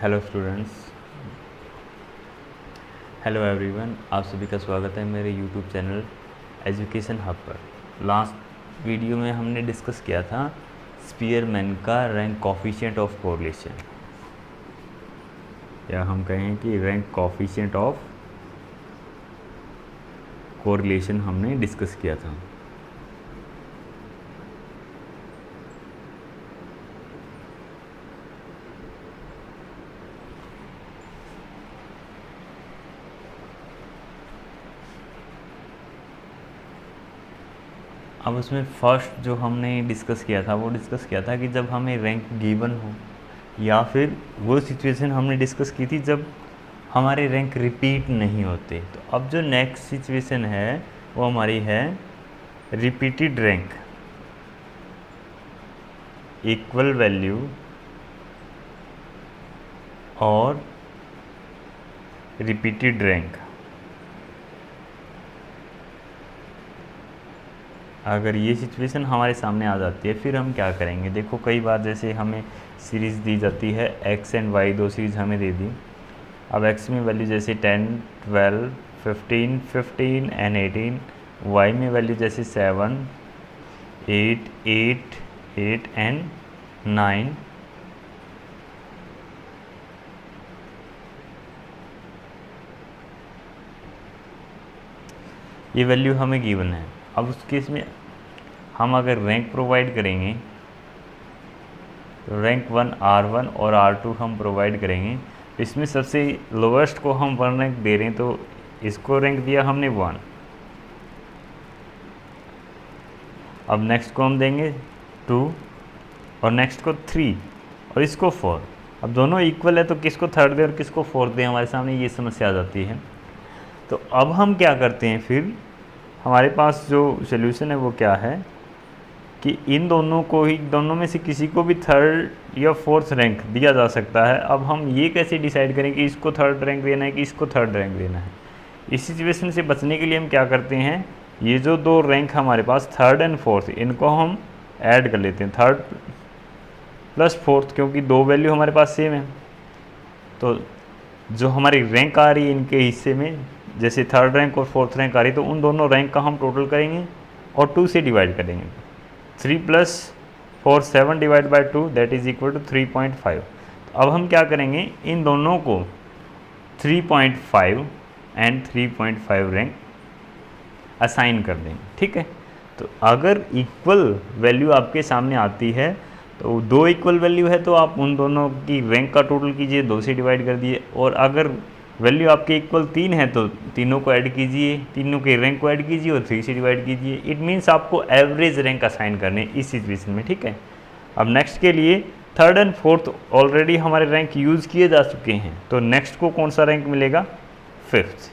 Hello students, hello everyone, आप सभी का स्वागत है मेरे यूट्यूब चैनल एजुकेशन हब पर। लास्ट वीडियो में हमने डिस्कस किया था स्पीयरमैन का रैंक कॉफिशिएंट ऑफ कोरिलेशन, या हम कहें कि रैंक कॉफिशिएंट ऑफ कोरिलेशन हमने डिस्कस किया था। अब उसमें फर्स्ट जो हमने डिस्कस किया था वो डिस्कस किया था कि जब हमें रैंक गिवन हो, या फिर वो सिचुएशन हमने डिस्कस की थी जब हमारे रैंक रिपीट नहीं होते। तो अब जो नेक्स्ट सिचुएशन है वो हमारी है रिपीटेड रैंक, इक्वल वैल्यू और रिपीटेड रैंक। अगर ये सिचुएशन हमारे सामने आ जाती है फिर हम क्या करेंगे। देखो, कई बार जैसे हमें सीरीज़ दी जाती है x एंड y, दो सीरीज़ हमें दे दी। अब x में वैल्यू जैसे 10, 12, 15, 15 एंड 18, y में वैल्यू जैसे 7, 8, 8, 8 एंड 9। ये वैल्यू हमें गिवन है। अब उस केस में हम अगर रैंक प्रोवाइड करेंगे तो रैंक 1 R1 और R2 हम प्रोवाइड करेंगे। इसमें सबसे लोवेस्ट को हम 1 रैंक दे रहे हैं, तो इसको रैंक दिया हमने 1। अब नेक्स्ट को हम देंगे 2 और नेक्स्ट को 3 और इसको 4। अब दोनों इक्वल है तो किसको थर्ड दें और किसको फोर्थ दें, हमारे सामने ये समस्या आ जाती है। तो अब हम क्या करते हैं, फिर हमारे पास जो सोल्यूशन है वो क्या है कि इन दोनों को ही, दोनों में से किसी को भी थर्ड या फोर्थ रैंक दिया जा सकता है। अब हम ये कैसे डिसाइड करें कि इसको थर्ड रैंक देना है कि इसको थर्ड रैंक देना है। इस सिचुएशन से बचने के लिए हम क्या करते हैं, ये जो दो रैंक हमारे पास थर्ड एंड फोर्थ, इनको हम ऐड कर लेते हैं, थर्ड प्लस फोर्थ, क्योंकि दो वैल्यू हमारे पास सेम है। तो जो हमारी रैंक आ रही है इनके हिस्से में, जैसे थर्ड रैंक और फोर्थ रैंक आ रही है, तो उन दोनों रैंक का हम टोटल करेंगे और 2 से डिवाइड करेंगे। 3 + 4 7 divide by 2 that is equal to 3.5। तो अब हम क्या करेंगे, इन दोनों को 3.5 एंड 3.5 रैंक असाइन कर देंगे। ठीक है, तो अगर इक्वल वैल्यू आपके सामने आती है, तो दो इक्वल वैल्यू है तो आप उन दोनों की रैंक का टोटल कीजिए, 2 से डिवाइड कर दिए। और अगर वैल्यू आपके इक्वल 3 है तो तीनों को ऐड कीजिए, तीनों के रैंक को ऐड कीजिए और 3 से डिवाइड कीजिए। इट मीन्स आपको एवरेज रैंक असाइन करने इस सिचुएशन में। ठीक है, अब नेक्स्ट के लिए थर्ड एंड फोर्थ ऑलरेडी हमारे रैंक यूज़ किए जा चुके हैं, तो नेक्स्ट को कौन सा रैंक मिलेगा, 5th।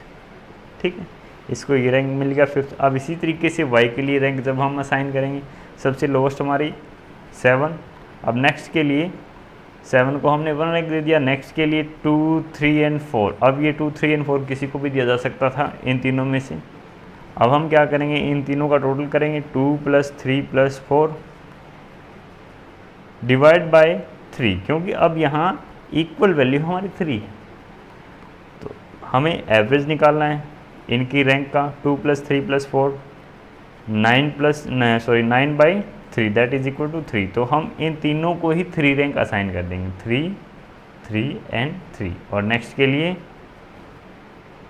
ठीक है, इसको ये रैंक मिल गया 5th। अब इसी तरीके से y के लिए रैंक जब हम असाइन करेंगे, सबसे लोवेस्ट हमारी 7। अब नेक्स्ट के लिए 7 को हमने 1 रैंक दे दिया। नेक्स्ट के लिए 2, 3 एंड 4। अब ये 2, 3 एंड 4 किसी को भी दिया जा सकता था इन तीनों में से। अब हम क्या करेंगे, इन तीनों का टोटल करेंगे, 2 + 3 + 4 डिवाइड बाय 3, क्योंकि अब यहाँ इक्वल वैल्यू हमारी 3 है। तो हमें एवरेज निकालना है इनकी रैंक का। 2 + 3 + 4 9/3 दैट इज इक्वल टू 3। तो हम इन तीनों को ही 3 रैंक असाइन कर देंगे, 3, 3 एंड 3। और नेक्स्ट के लिए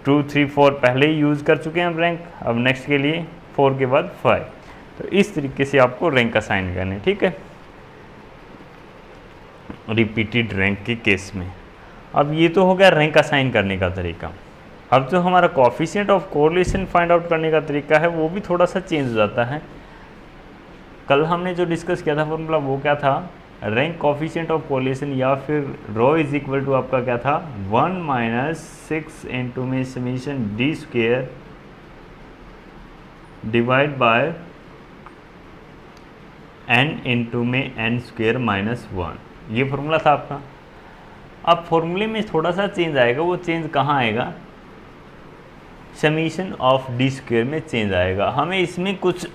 2, 3, 4 पहले ही यूज़ कर चुके हैं हम रैंक। अब नेक्स्ट के लिए 4 के बाद 5। तो इस तरीके से आपको रैंक असाइन करने। ठीक है, रिपीटेड रैंक के केस में। अब ये तो हो गया रैंक असाइन करने का तरीका। अब जो हमारा coefficient of correlation find out करने का तरीका है वो भी थोड़ा सा चेंज हो जाता है। कल हमने जो डिस्कस किया था फॉर्मूला वो क्या था, रैंक कोएफिशिएंट ऑफ कोरिलेशन, या फिर रो इज इक्वल टू आपका क्या था, 1 - 6 इंटू में summation d² divide by n into में n² - 1। ये फॉर्मूला था आपका। अब फॉर्मूले में थोड़ा सा चेंज आएगा। वो चेंज कहाँ आएगा, समीशन ऑफ d² में चेंज आएगा। हमें इसमें कुछ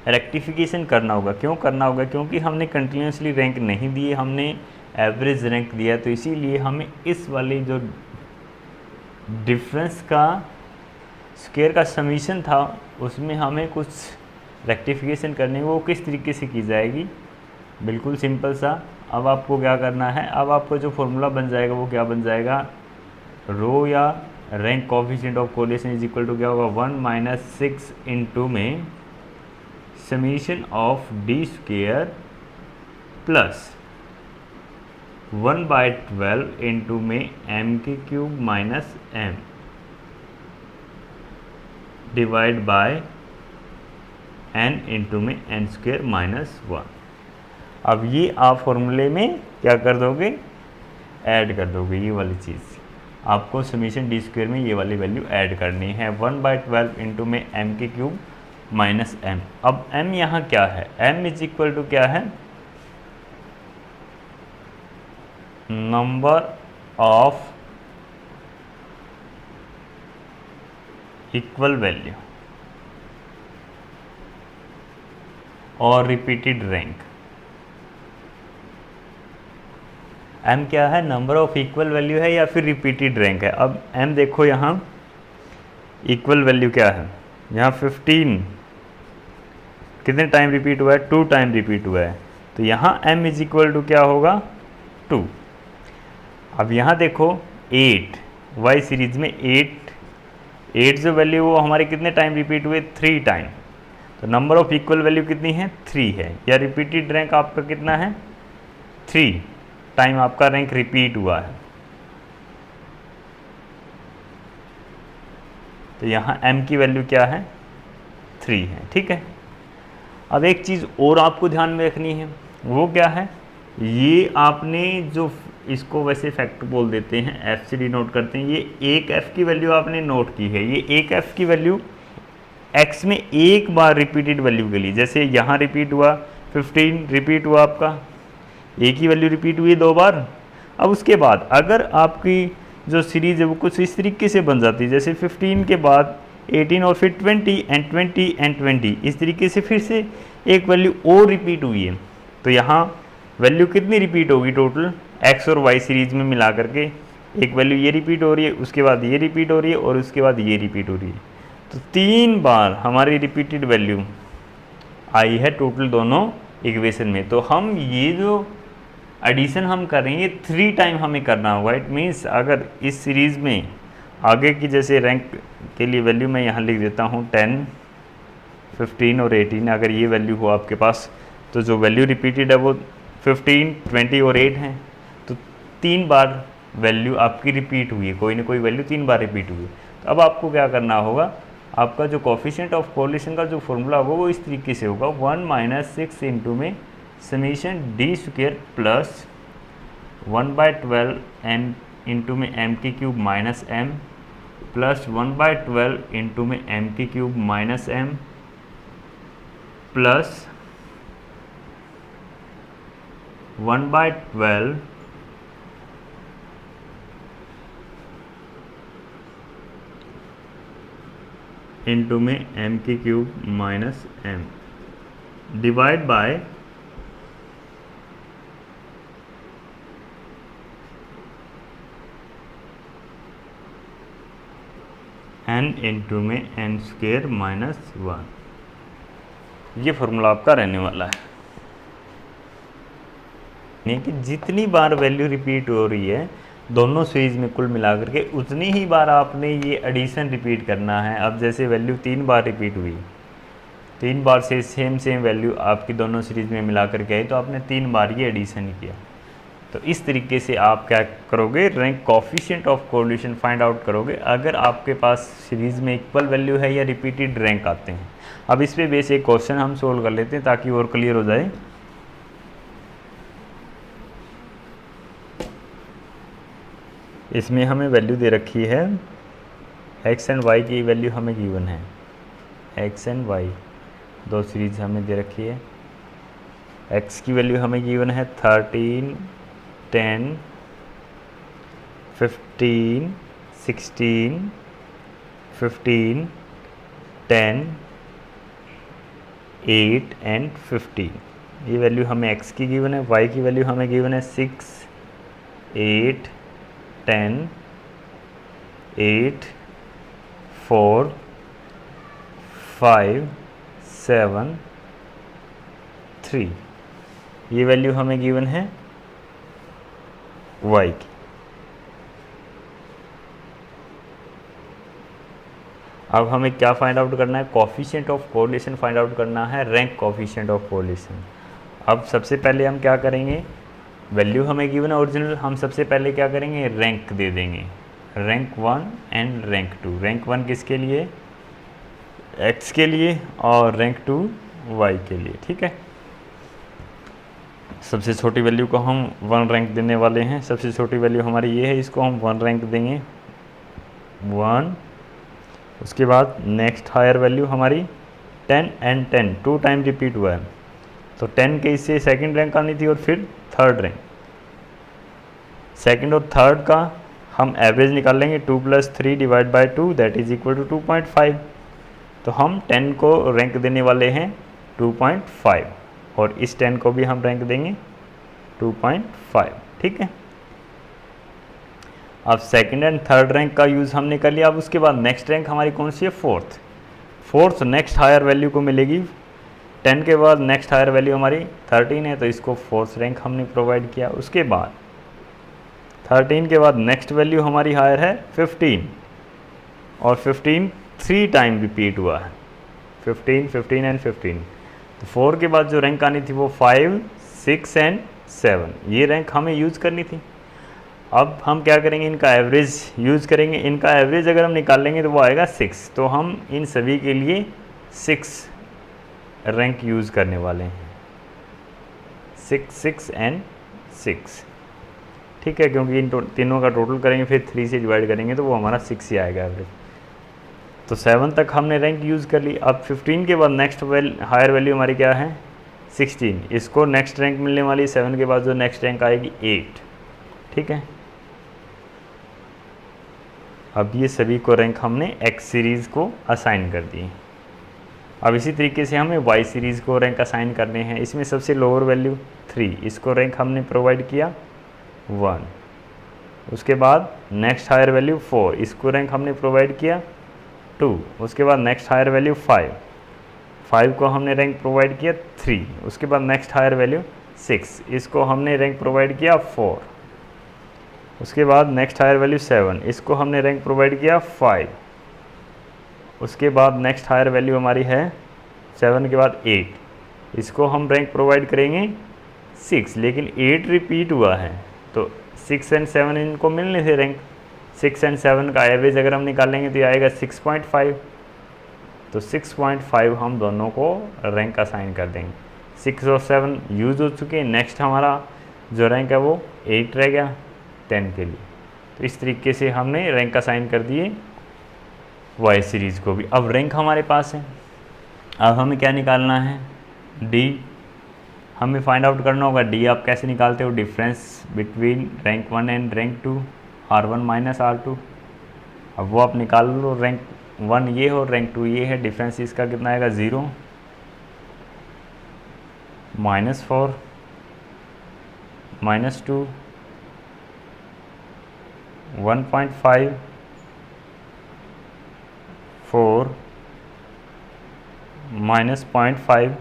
रेक्टिफिकेशन करना होगा। क्यों करना होगा, क्योंकि हमने कंटिन्यूसली रैंक नहीं दिए, हमने एवरेज रैंक दिया, तो इसीलिए हमें इस वाली जो डिफरेंस का स्क्वायर का समीशन था उसमें हमें कुछ रेक्टिफिकेशन करनी है। वो किस तरीके से की जाएगी, बिल्कुल सिंपल सा। अब आपको क्या करना है, अब आपको जो फॉर्मूला बन जाएगा वो क्या बन जाएगा, रो या rank coefficient of correlation is equal to क्या होगा, 1 माइनस 6 इंटू में summation of D square plus 1/12 into में एम के cube minus M divide by N into में एन स्क्वायर माइनस 1। अब ये आप फॉर्मूले में क्या कर दोगे, ऐड कर दोगे। ये वाली चीज़ आपको समीशन डी स्क्वायर में ये वाली वैल्यू ऐड करनी है, 1/12 इंटू में एम के क्यूब माइनस एम। अब एम यहाँ क्या है, एम इज इक्वल टू क्या है, नंबर ऑफ इक्वल वैल्यू और रिपीटेड रैंक। एम क्या है, नंबर ऑफ इक्वल वैल्यू है या फिर रिपीटेड रैंक है। अब एम देखो यहाँ इक्वल वैल्यू क्या है, यहाँ 15 कितने टाइम रिपीट हुआ है, 2 टाइम रिपीट हुआ है, तो यहाँ एम इज इक्वल टू क्या होगा, 2। अब यहाँ देखो 8 वाई सीरीज में 8 जो वैल्यू वो हमारे कितने टाइम रिपीट हुए, 3 टाइम। तो नंबर ऑफ इक्वल वैल्यू कितनी है, 3 है, या रिपीटेड रैंक आपका कितना है, 3 टाइम आपका रैंक रिपीट हुआ है। तो यहाँ m की वैल्यू क्या है, 3 है, ठीक है। अब एक चीज़ और आपको ध्यान में रखनी है, वो क्या है, ये आपने जो इसको वैसे फैक्ट बोल देते हैं, f से डिनोट करते हैं, ये एक f की वैल्यू आपने नोट की है। ये एक f की वैल्यू x में एक बार रिपीटेड वैल्यू के लिए, जैसे यहाँ रिपीट हुआ 15 रिपीट हुआ आपका, एक ही वैल्यू रिपीट हुई 2 बार। अब उसके बाद अगर आपकी जो सीरीज़ है वो कुछ इस तरीके से बन जाती है, जैसे 15 के बाद 18 और फिर 20 एंड 20 एंड 20, इस तरीके से फिर से एक वैल्यू और रिपीट हुई है, तो यहाँ वैल्यू कितनी रिपीट होगी टोटल, x और y सीरीज में मिला करके एक वैल्यू ये रिपीट हो रही है, उसके बाद ये रिपीट हो रही है और उसके बाद ये रिपीट हो रही है। तो 3 बार हमारी रिपीटेड वैल्यू आई है टोटल दोनों इक्वेशन में। तो हम ये जो एडिशन हम कर रहे हैं ये 3 टाइम हमें करना होगा। इट मीन्स अगर इस सीरीज़ में आगे की जैसे रैंक के लिए वैल्यू मैं यहाँ लिख देता हूँ 10, 15 और 18, अगर ये वैल्यू हो आपके पास, तो जो वैल्यू रिपीटेड है वो 15, 20 और 8 हैं, तो 3 बार वैल्यू आपकी रिपीट हुई है, कोई ना कोई वैल्यू 3 बार रिपीट हुई है। तो अब आपको क्या करना होगा, आपका जो कोफिशिएंट ऑफ कोरिलेशन का जो फॉर्मूला होगा वो इस तरीके से होगा, 1 माइनस 6 इंटू में summation D square plus 1/12 M into में एम के cube minus M plus 1/12 into में एम के cube minus M plus 1/12 into में एम के cube minus M divide by N into में एन स्क्वेयर माइनस 1। ये formula आपका रहने वाला है। यानी कि जितनी बार वैल्यू रिपीट हो रही है दोनों सीरीज में कुल मिलाकर के, उतनी ही बार आपने ये एडिशन रिपीट करना है। अब जैसे वैल्यू 3 बार रिपीट हुई, 3 बार से सेम वैल्यू आपकी दोनों सीरीज में मिला करके आई, तो आपने 3 बार ये एडिशन किया। तो इस तरीके से आप क्या करोगे, rank coefficient of correlation find out करोगे अगर आपके पास सीरीज़ में इक्वल वैल्यू है या रिपीटेड रैंक आते हैं। अब इस पे बेस एक क्वेश्चन हम सोल्व कर लेते हैं ताकि और क्लियर हो जाए। इसमें हमें वैल्यू दे रखी है, x एंड y की वैल्यू हमें गिवन है, x एंड y दो सीरीज हमें दे रखी है। x की वैल्यू हमें गिवन है 13, 10, 15, 16, 15, 10, 8 एंड 15। ये वैल्यू हमें x की गिवन है, y की वैल्यू हमें गिवन है 6, 8, 10, 8, 4, 5, 7, 3। ये वैल्यू हमें गिवन है y की। अब हमें क्या फाइंड आउट करना है? Coefficient of correlation find out करना है, रैंक कोफिशिएंट ऑफ कोरिलेशन। अब सबसे पहले हम क्या करेंगे, वैल्यू हमें गिवन है ओरिजिनल, हम सबसे पहले क्या करेंगे, रैंक दे देंगे, रैंक 1 एंड रैंक 2। रैंक 1 किसके लिए? x के लिए, और रैंक 2 y के लिए। ठीक है, सबसे छोटी वैल्यू को हम 1 रैंक देने वाले हैं। सबसे छोटी वैल्यू हमारी ये है, इसको हम 1 रैंक देंगे, 1। उसके बाद नेक्स्ट हायर वैल्यू हमारी 10 एंड 10 2 टाइम रिपीट हुआ है, तो 10 के इससे सेकंड रैंक आनी थी और फिर थर्ड रैंक। सेकंड और थर्ड का हम एवरेज निकाल लेंगे, 2 + 3 divide by 2 that is equal to 2.5। तो हम 10 को रैंक देने वाले हैं 2.5 और इस 10 को भी हम रैंक देंगे 2.5। ठीक है, अब सेकंड एंड थर्ड रैंक का यूज़ हमने कर लिया। अब उसके बाद नेक्स्ट रैंक हमारी कौन सी है? फोर्थ नेक्स्ट हायर वैल्यू को मिलेगी। 10 के बाद नेक्स्ट हायर वैल्यू हमारी 13 है, तो इसको फोर्थ रैंक हमने प्रोवाइड किया। उसके बाद 13 के बाद नेक्स्ट वैल्यू हमारी हायर है 15, और 15 3 टाइम रिपीट हुआ है, 15, 15 एंड 15। तो 4 के बाद जो रैंक आनी थी वो 5, 6 एंड 7, ये रैंक हमें यूज़ करनी थी। अब हम क्या करेंगे, इनका एवरेज यूज़ करेंगे। इनका एवरेज अगर हम निकाल लेंगे तो वो आएगा 6, तो हम इन सभी के लिए 6 रैंक यूज़ करने वाले हैं, 6, 6 एंड 6। ठीक है, क्योंकि इन तीनों का टोटल करेंगे फिर 3 से डिवाइड करेंगे तो वो हमारा 6 ही आएगा एवरेज। तो 7 तक हमने रैंक यूज़ कर ली। अब 15 के बाद नेक्स्ट हायर वैल्यू हमारी क्या है? 16। इसको नेक्स्ट रैंक मिलने वाली 7 के बाद जो नेक्स्ट रैंक आएगी 8। ठीक है, अब ये सभी को रैंक हमने x सीरीज़ को असाइन कर दिए। अब इसी तरीके से हमें y सीरीज़ को रैंक असाइन करने हैं। इसमें सबसे लोअर वैल्यू 3, इसको रैंक हमने प्रोवाइड किया 1। उसके बाद नेक्स्ट हायर वैल्यू 4, इसको रैंक हमने प्रोवाइड किया 2। उसके बाद नेक्स्ट हायर वैल्यू 5 को हमने रैंक प्रोवाइड किया 3। उसके बाद नेक्स्ट हायर वैल्यू 6, इसको हमने रैंक प्रोवाइड किया 4। उसके बाद नेक्स्ट हायर वैल्यू 7, इसको हमने रैंक प्रोवाइड किया 5। उसके बाद नेक्स्ट हायर वैल्यू हमारी है 7 के बाद 8, इसको हम रैंक प्रोवाइड करेंगे 6, लेकिन 8 रिपीट हुआ है तो 6 एंड 7 इनको मिलने से रैंक 6 एंड 7 का एवरेज अगर हम निकालेंगे तो ये आएगा 6.5। तो 6.5 हम दोनों को रैंक असाइन कर देंगे। 6 और 7 यूज़ हो चुके हैं, नेक्स्ट हमारा जो रैंक है वो 8 रह गया 10 के लिए। तो इस तरीके से हमने रैंक असाइन कर दिए y सीरीज़ को भी। अब रैंक हमारे पास है, अब हमें क्या निकालना है? d हमें फाइंड आउट करना होगा। d आप कैसे निकालते हो? Difference between rank 1 and rank 2, R1 minus R2। अब वो आप निकाल लो, रैंक 1 ये हो, रैंक 2 ये है, डिफरेंस इसका कितना आएगा? 0, -4, -2, 1.5, 4, -0.5,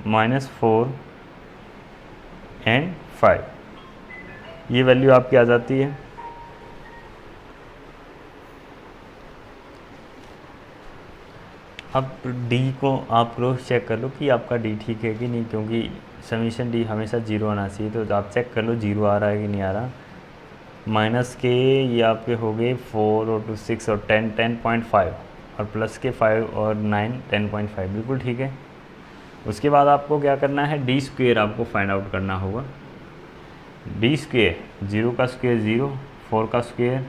-4 एंड 5। ये वैल्यू आपकी आ जाती है। अब d को आप क्रॉस चेक कर लो कि आपका d ठीक है कि नहीं, क्योंकि समीशन d हमेशा 0 आना चाहिए। तो आप चेक कर लो 0 आ रहा है कि नहीं आ रहा। माइनस के ये आपके हो गए 4 और 2 6 और 10 10.5, और प्लस के 5 और 9 10.5, बिल्कुल ठीक है। उसके बाद आपको क्या करना है? डी स्क्वेयर आपको फाइंड आउट करना होगा। डी स्क्वेयर, 0 का स्क्वेयर 0, 4 का स्क्वेयर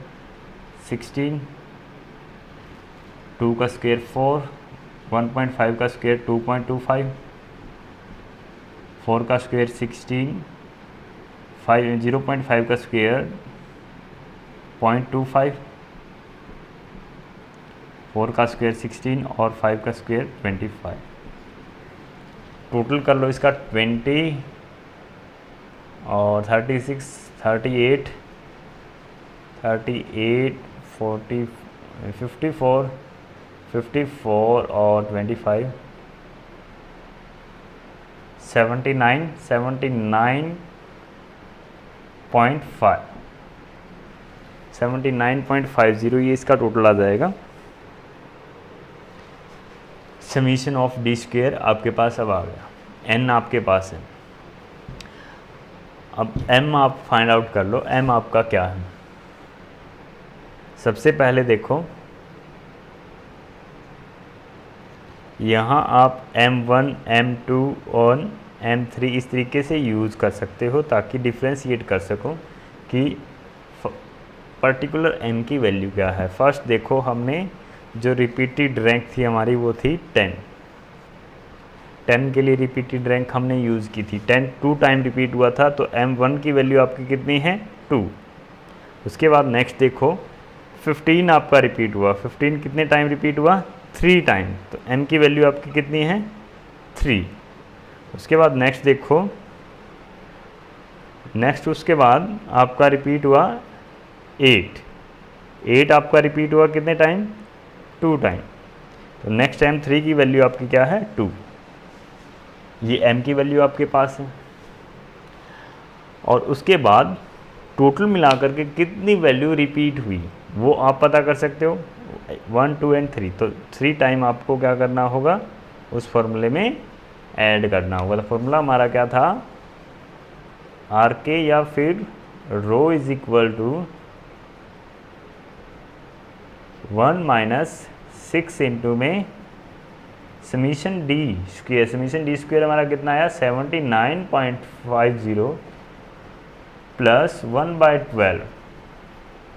16, 2 का स्क्वेयर 4, 1.5 का स्क्वेयर 2.25, 4 का स्क्वेयर 16, 0.5 का स्क्वेयर 0.25, 4 का स्क्वायर 16 और 5 का स्क्वायर 25। टोटल कर लो इसका 20 और 36 38 38 40 54 54 और 25 79 79.5 79.50 ये इसका टोटल आ जाएगा। समीशन ऑफ डी स्क्वेयर आपके पास अब आ गया, एन आपके पास है। अब एम आप फाइंड आउट कर लो, एम आपका क्या है। सबसे पहले देखो यहाँ आप M1 M2 और M3 इस तरीके से यूज़ कर सकते हो ताकि डिफ्रेंशिएट कर सको कि पर्टिकुलर m की वैल्यू क्या है। फर्स्ट देखो हमने जो रिपीटेड रैंक थी हमारी वो थी 10 के लिए रिपीटेड रैंक हमने यूज़ की थी। 10 2 टाइम रिपीट हुआ था तो M1 की वैल्यू आपकी कितनी है 2। उसके बाद नेक्स्ट देखो 15 आपका रिपीट हुआ, 15 कितने टाइम रिपीट हुआ 3 टाइम, तो m की वैल्यू आपकी कितनी है 3। उसके बाद नेक्स्ट देखो, नेक्स्ट उसके बाद आपका रिपीट हुआ 8 आपका रिपीट हुआ कितने टाइम 2 टाइम, तो नेक्स्ट M3 की वैल्यू आपकी क्या है 2। ये m की वैल्यू आपके पास है। और उसके बाद टोटल मिलाकर के कितनी वैल्यू रिपीट हुई वो आप पता कर सकते हो, 1 2 एंड 3। तो 3 टाइम आपको क्या करना होगा उस फॉर्मूले में ऐड करना होगा। तो फॉर्मूला हमारा क्या था आर के या फिर rho is equal to 1 minus 6 into में summation D square. Summation D square हमारा कितना आया 79.50 प्लस 1/12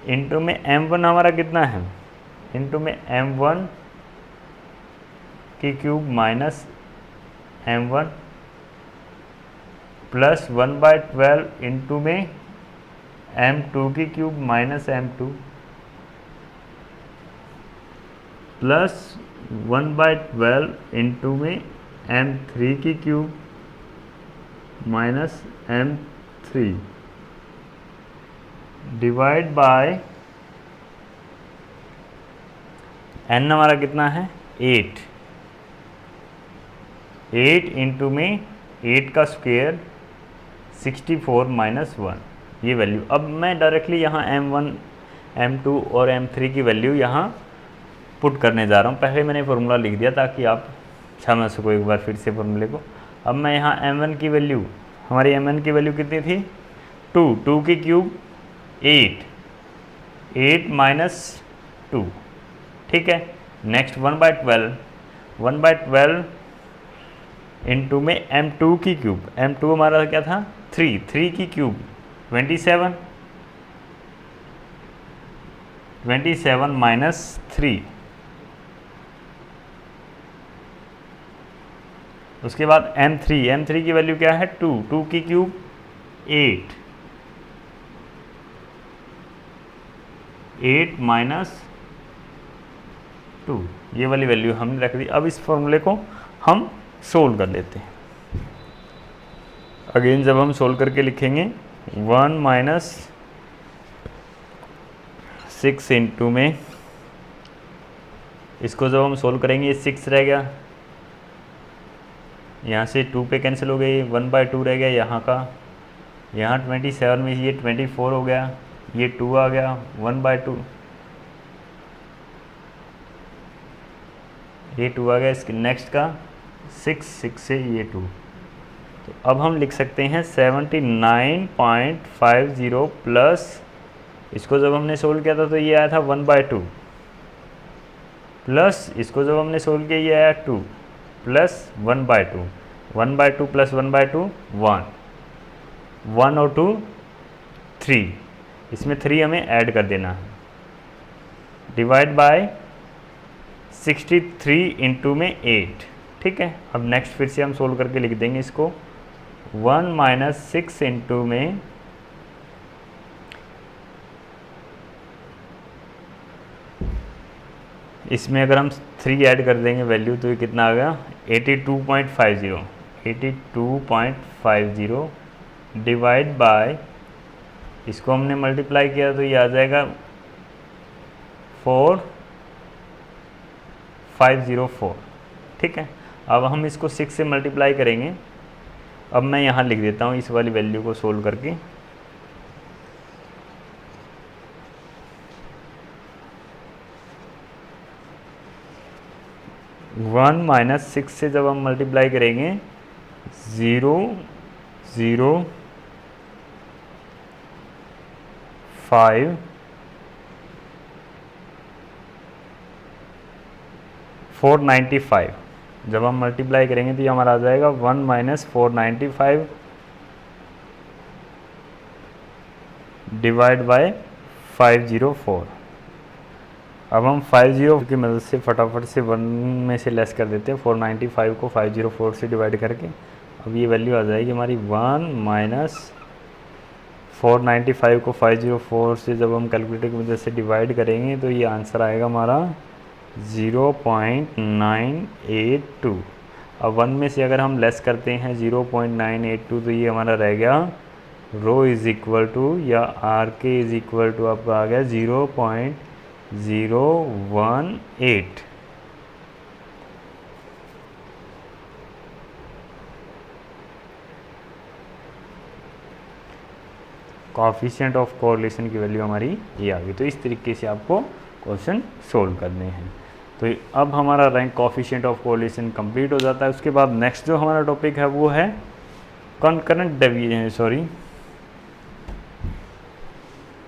इंटू में m1 हमारा कितना है इंटू में m1 की cube minus m1 plus 1/12 into में m2 की cube minus m2 plus 1/12 into में m3 की cube minus m3 divide by n हमारा कितना है 8 इंटू में 8 का स्क्वायर 64 माइनस 1 ये वैल्यू। अब मैं डायरेक्टली यहाँ m1 m2 और m3 की वैल्यू यहाँ पुट करने जा रहा हूँ। पहले मैंने फार्मूला लिख दिया ताकि आप समझ सको एक बार फिर से फार्मूले को। अब मैं यहाँ m1 की वैल्यू, हमारी m1 की वैल्यू कितनी थी 2 की क्यूब 8 माइनस 2, ठीक है। नेक्स्ट 1/12 इंटू में m2 की क्यूब, m2 हमारा क्या था 3 की क्यूब 27 माइनस 3। उसके बाद m3 की वैल्यू क्या है 2 की क्यूब 8 माइनस 2 ये वाली वैल्यू हमने रख दी। अब इस फॉर्मूले को हम सोल्व कर लेते हैं। अगेन जब हम सोल्व करके लिखेंगे 1 माइनस 6 इंटू में इसको जब हम सोल्व करेंगे ये 6 रह गया, यहाँ से 2 पे कैंसिल हो गई, 1/2 रह गया यहाँ का, यहाँ 27 में ये 24 हो गया, ये 2 आ गया 1/2, ये 2 आ गया। इसके नेक्स्ट का 6 से ये 2, तो अब हम लिख सकते हैं 79.50 प्लस इसको जब हमने सोल्व किया था तो ये आया था 1/2 प्लस इसको जब हमने सोल्व किया ये आया 2 प्लस 1/2 प्लस 1/2 1 और 2 3, इसमें 3 हमें ऐड कर देना है, डिवाइड बाय 63 इंटू में 8, ठीक है। अब नेक्स्ट फिर से हम सोल्व करके लिख देंगे इसको 1 माइनस 6 इंटू में 8 इसमें अगर हम 3 ऐड कर देंगे वैल्यू तो ये कितना आ गया 82.50 82.50 डिवाइड बाय, इसको हमने मल्टीप्लाई किया तो ये आ जाएगा 4504। ठीक है, अब हम इसको 6 से मल्टीप्लाई करेंगे। अब मैं यहाँ लिख देता हूँ इस वाली वैल्यू को सोल्व करके। वन माइनस 6 से जब हम मल्टीप्लाई करेंगे 0 0 5 495, जब हम मल्टीप्लाई करेंगे तो ये हमारा आ जाएगा 1 माइनस 495 डिवाइड बाय 504। अब हम 50 की मदद से फटाफट से 1 में से लेस कर देते हैं 495 को 504 से डिवाइड करके। अब ये वैल्यू आ जाएगी हमारी 1 माइनस 495 को 504 से जब हम कैलकुलेटर की मदद से डिवाइड करेंगे तो ये आंसर आएगा हमारा 0.982। अब 1 में से अगर हम लेस करते हैं 0.982 तो ये हमारा रह गया रो इज़ इक्वल टू या आर के इज़ इक्वल टू आपका आ गया 0.018। कोएफिशिएंट ऑफ कोरिलेशन की वैल्यू हमारी ये आ गई। तो इस तरीके से आपको क्वेश्चन सोल्व करने हैं। तो अब हमारा rank coefficient of correlation complete हो जाता है। उसके बाद नेक्स्ट जो हमारा टॉपिक है वो है कॉन्करेंट डेविएशन,